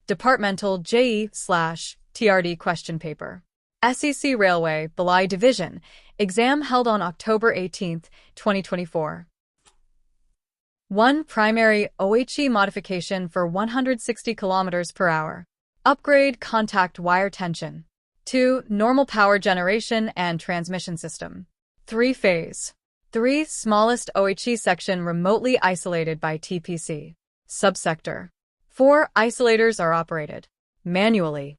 Departmental JE/TRD question paper. SEC Railway, Bhilai Division, exam held on October 18, 2024. 1. Primary OHE modification for 160 km per hour. Upgrade contact wire tension. 2. Normal power generation and transmission system. 3. Phase. 3. Smallest OHE section remotely isolated by TPC. Subsector. 4. Isolators are operated manually.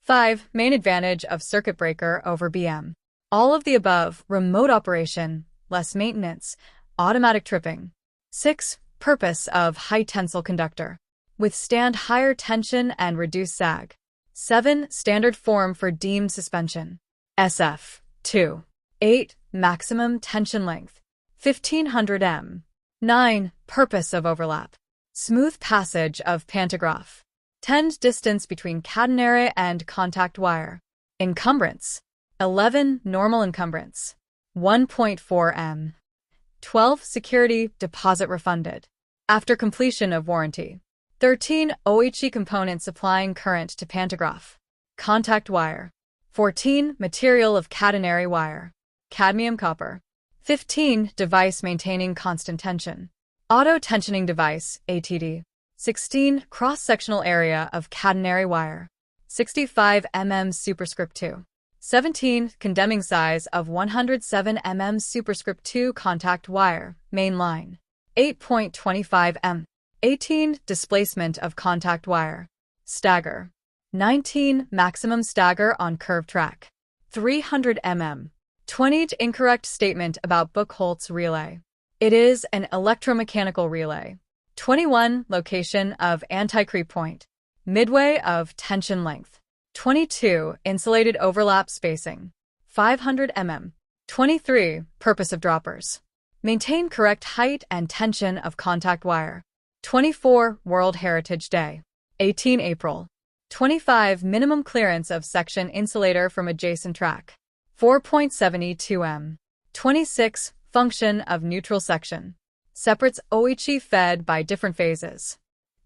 5. Main advantage of circuit breaker over BM. All of the above: remote operation, less maintenance, automatic tripping. 6. Purpose of high tensile conductor. Withstand higher tension and reduce sag. 7. Standard form for deemed suspension. SF. 2. 8. Maximum tension length. 1500 m. 9. Purpose of overlap. Smooth passage of pantograph. 10. Distance between catenary and contact wire. Encumbrance. 11. Normal encumbrance. 1.4 m. 12. Security deposit refunded after completion of warranty. 13. OHE component supplying current to pantograph. Contact wire. 14. Material of catenary wire. Cadmium copper. 15. Device maintaining constant tension. Auto tensioning device, ATD. 16. Cross-sectional area of catenary wire. 65 mm superscript 2. 17. Condemning size of 107 mm superscript 2 contact wire, main line. 8.25 m. 18. Displacement of contact wire. Stagger. 19. Maximum stagger on curved track. 300 mm. 20. Incorrect statement about Buchholz relay. It is an electromechanical relay. 21. Location of anti-creep point. Midway of tension length. 22. Insulated overlap spacing. 500 mm. 23. Purpose of droppers. Maintain correct height and tension of contact wire. 24. World Heritage Day. 18 April. 25. Minimum clearance of section insulator from adjacent track. 4.72 m. 26. Function of neutral section. Separates OHE fed by different phases.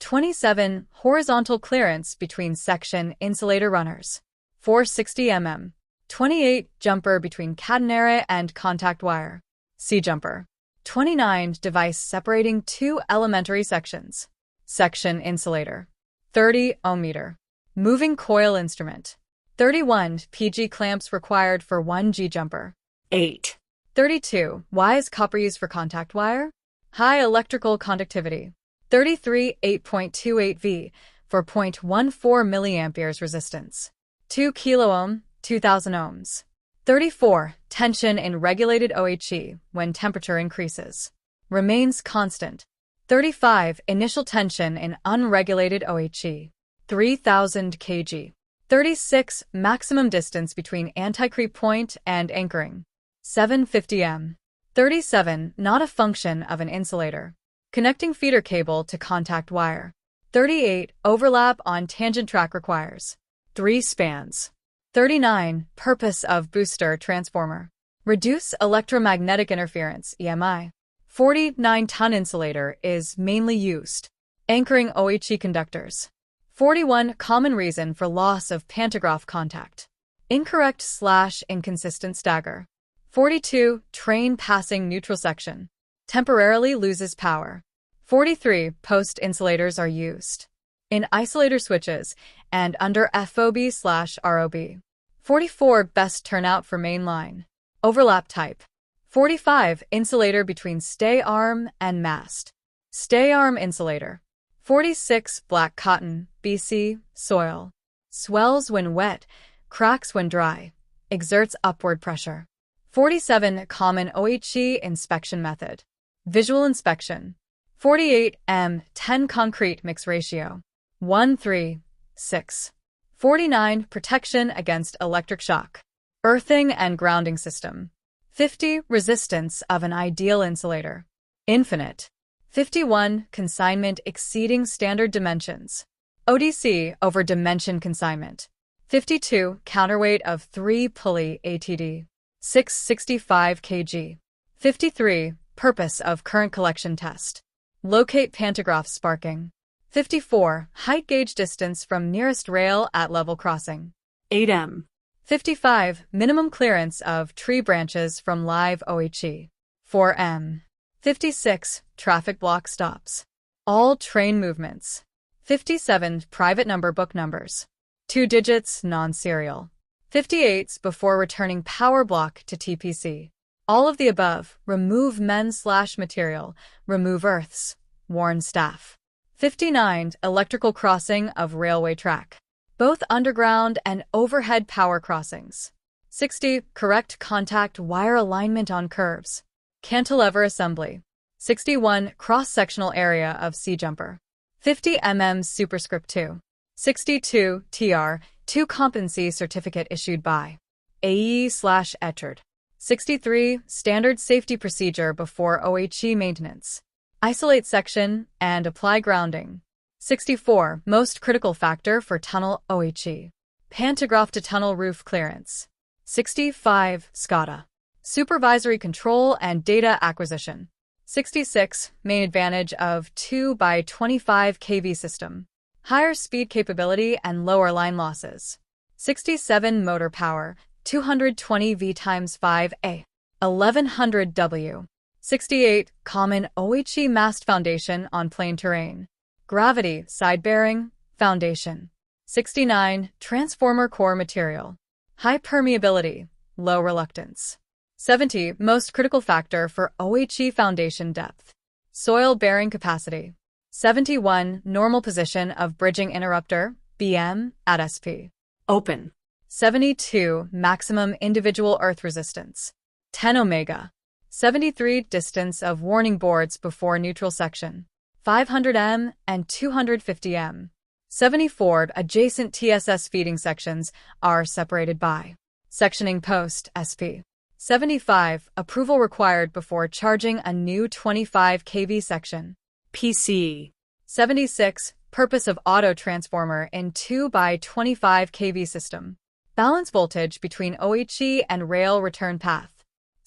27. Horizontal clearance between section insulator runners. 460 mm. 28. Jumper between catenary and contact wire. C-jumper. 29. Device separating two elementary sections. Section insulator. 30. Ohmmeter. Moving coil instrument. 31. PG clamps required for 1 G-jumper. 8. 32. Why is copper used for contact wire? High electrical conductivity. 33. 8.28 V for 0.14 milliamperes resistance. 2 kiloohm, 2000 ohms. 34. Tension in regulated OHE when temperature increases. Remains constant. 35. Initial tension in unregulated OHE. 3000 kg. 36. Maximum distance between anti-creep point and anchoring. 750 m. 37. Not a function of an insulator. Connecting feeder cable to contact wire. 38. Overlap on tangent track requires 3 spans. 39. Purpose of booster transformer. Reduce electromagnetic interference, EMI. 40. 9-ton insulator is mainly used. Anchoring OHE conductors. 41. Common reason for loss of pantograph contact. Incorrect/inconsistent stagger. 42. Train passing neutral section. Temporarily loses power. 43. Post insulators are used in isolator switches and under FOB/ROB. 44. Best turnout for main line. Overlap type. 45. Insulator between stay arm and mast. Stay arm insulator. 46. Black cotton, BC, soil. Swells when wet, cracks when dry. Exerts upward pressure. 47. Common OHE inspection method. Visual inspection. 48. M10 concrete mix ratio. 1:3:6. 49. Protection against electric shock. Earthing and grounding system. 50. Resistance of an ideal insulator. Infinite. 51. Consignment exceeding standard dimensions. ODC over dimension consignment. 52. Counterweight of 3 pulley ATD. 665 kg. 53. Purpose of current collection test. Locate pantograph sparking. 54. Height gauge distance from nearest rail at level crossing. 8m. 55. Minimum clearance of tree branches from live OHE. 4m. 56. Traffic block stops. All train movements. 57. Private number book numbers. 2 digits, non-serial. 58. Before returning power block to TPC. All of the above. Remove men/material. Remove earths. Warn staff. 59. Electrical crossing of railway track. Both underground and overhead power crossings. 60. Correct contact wire alignment on curves. Cantilever assembly. 61. Cross-sectional area of C-jumper. 50 mm superscript 2. 62. TR2 competency certificate issued by AE/Etchard. 63. Standard safety procedure before OHE maintenance. Isolate section and apply grounding. 64. Most critical factor for tunnel OHE. Pantograph to tunnel roof clearance. 65. SCADA. Supervisory control and data acquisition. 66. Main advantage of 2 by 25 kV system. Higher speed capability and lower line losses. 67. Motor power. 220 V × 5A. 1100 W. 68. Common OHE mast foundation on plain terrain. Gravity, side bearing, foundation. 69. Transformer core material. High permeability, low reluctance. 70. Most critical factor for OHE foundation depth. Soil bearing capacity. 71. Normal position of bridging interrupter, BM, at SP. Open. 72. Maximum individual earth resistance. 10 ohms. 73. Distance of warning boards before neutral section. 500 m and 250 m. 74. Adjacent TSS feeding sections are separated by sectioning post SP. 75. Approval required before charging a new 25 kV section. PC. 76. Purpose of auto transformer in 2 by 25 kV system. Balance voltage between OHE and rail return path.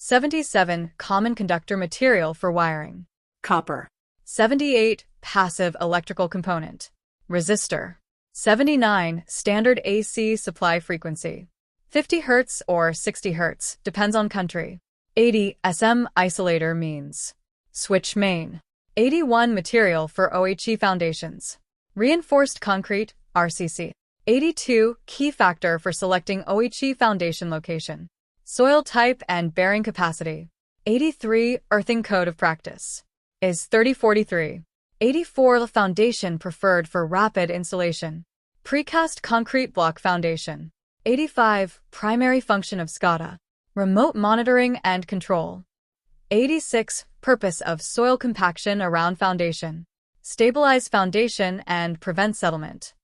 77. Common conductor material for wiring. Copper. 78. Passive electrical component. Resistor. 79. Standard AC supply frequency. 50 Hz or 60 Hz, depends on country. 80. SM isolator means. Switch main. 81. Material for OHE foundations. Reinforced concrete, RCC. 82. Key factor for selecting OHE foundation location. Soil type and bearing capacity. 83. Earthing code of practice. Is 3043. 84. Foundation preferred for rapid installation. Precast concrete block foundation. 85. Primary function of SCADA. Remote monitoring and control. 86. Purpose of soil compaction around foundation. Stabilize foundation and prevent settlement.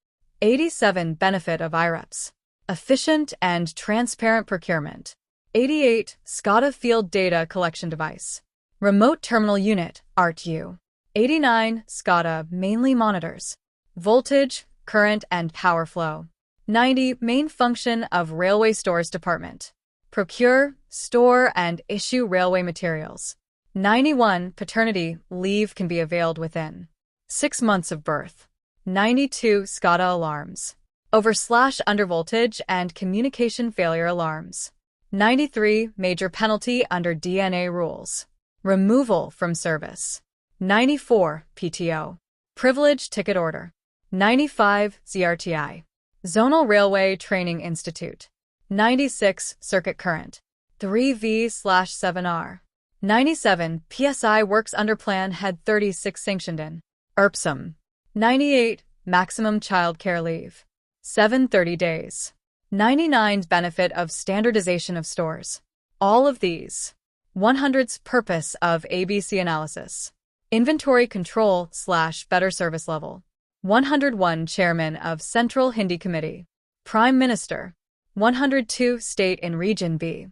87. Benefit of IREPs. Efficient and transparent procurement. 88. SCADA field data collection device. Remote Terminal Unit, RTU. 89. SCADA mainly monitors voltage, current, and power flow. 90. Main function of Railway Stores Department. Procure, store, and issue railway materials. 91. Paternity leave can be availed within 6 months of birth. 92. SCADA alarms. Over/under-voltage and communication failure alarms. 93. Major penalty under DNA rules. Removal from service. 94. PTO. Privilege ticket order. 95. ZRTI. Zonal Railway Training Institute. 96. Circuit current. 3V/7R. 97. PSI works under Plan Head 36 sanctioned in IRPSM. 98. Maximum child care leave. 730 days. 99. Benefit of standardization of stores. All of these. 100's purpose of ABC analysis. Inventory control/better service level. 101. Chairman of Central Hindi Committee. Prime Minister. 102. State in Region B.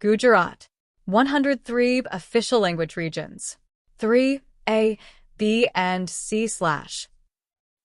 Gujarat. 103. Official language regions. 3. A, B, and C/.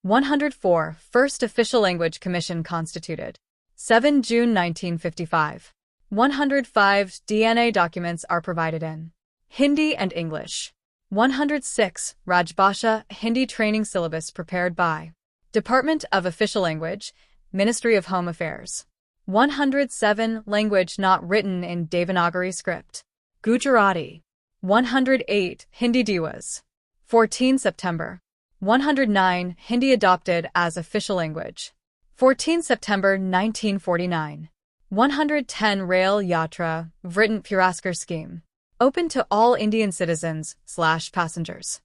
104. First Official Language Commission constituted. 7 June 1955. 105. DNA documents are provided in Hindi and English. 106. Rajbhasha Hindi training syllabus prepared by Department of Official Language, Ministry of Home Affairs. 107. Language not written in Devanagari script. Gujarati. 108. Hindi Divas. 14 September. 109. Hindi adopted as official language. 14 September 1949. 110. Rail Yatra Vritant Puraskar scheme. Open to all Indian citizens/passengers.